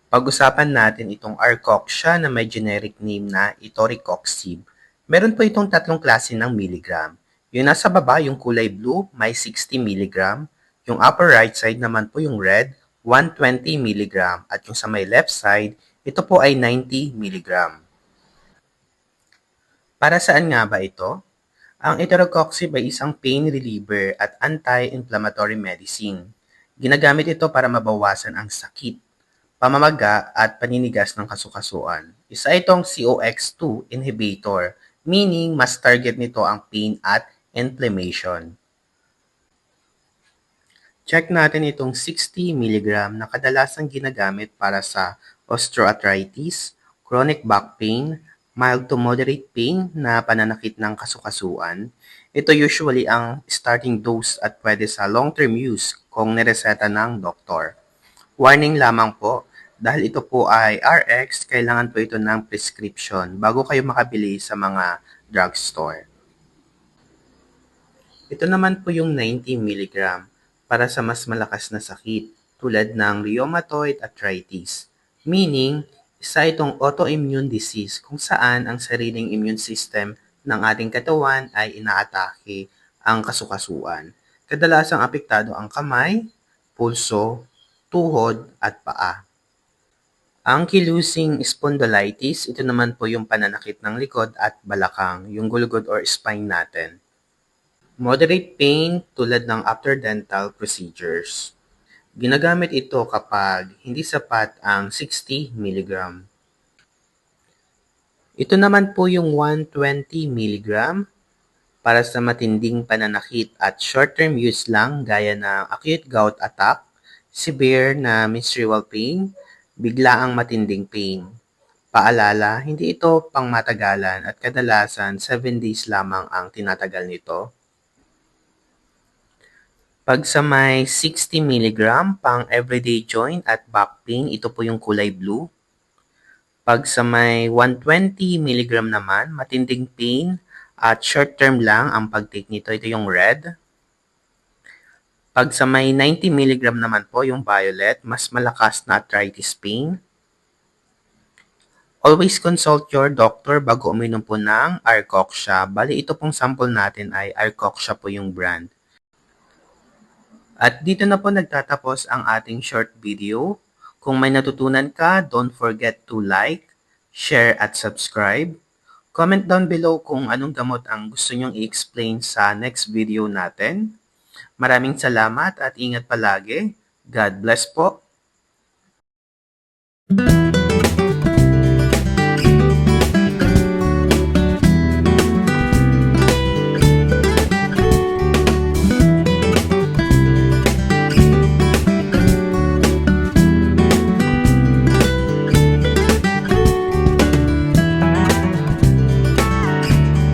Pag-usapan natin itong Arcoxia na may generic name na Itoricoxib. Meron po itong tatlong klase ng milligram. Yung nasa baba, yung kulay blue, may 60 milligram. Yung upper right side naman po yung red, 120 milligram. At yung sa may left side, ito po ay 90 milligram. Para saan nga ba ito? Ang Itoricoxib ay isang pain reliever at anti-inflammatory medicine. Ginagamit ito para mabawasan ang sakit, pamamaga at paninigas ng kasukasuan. Isa itong COX-2 inhibitor, meaning mas target nito ang pain at inflammation. Check natin itong 60 mg na kadalasang ginagamit para sa osteoarthritis, chronic back pain, mild to moderate pain na pananakit ng kasukasuan. Ito usually ang starting dose at pwede sa long-term use kung nireseta ng doktor. Warning lamang po, dahil ito po ay RX, kailangan po ito ng prescription bago kayo makabili sa mga drugstore. Ito naman po yung 90 mg para sa mas malakas na sakit tulad ng rheumatoid arthritis. Meaning, isa itong autoimmune disease kung saan ang sariling immune system ng ating katawan ay inaatake ang kasukasuan. Kadalasang apektado ang kamay, pulso, tuhod at paa. Ankylosing spondylitis, ito naman po yung pananakit ng likod at balakang, yung gulugod or spine natin. Moderate pain tulad ng after dental procedures. Ginagamit ito kapag hindi sapat ang 60 mg. Ito naman po yung 120 mg para sa matinding pananakit at short-term use lang gaya ng acute gout attack, severe na menstrual pain, biglaang matinding pain. Paalala, hindi ito pangmatagalan at kadalasan 7 days lamang ang tinatagal nito. Pag sa may 60 mg pang everyday joint at back pain, ito po yung kulay blue. Pag sa may 120 mg naman, matinding pain at short term lang ang pag-take nito, ito yung red. Pag sa may 90 mg naman po yung violet, mas malakas na arthritis pain. Always consult your doctor bago uminom po ng Arcoxia. Bali ito pong sample natin ay Arcoxia po yung brand. At dito na po nagtatapos ang ating short video. Kung may natutunan ka, don't forget to like, share at subscribe. Comment down below kung anong gamot ang gusto nyong i-explain sa next video natin. Maraming salamat at ingat palagi. God bless po.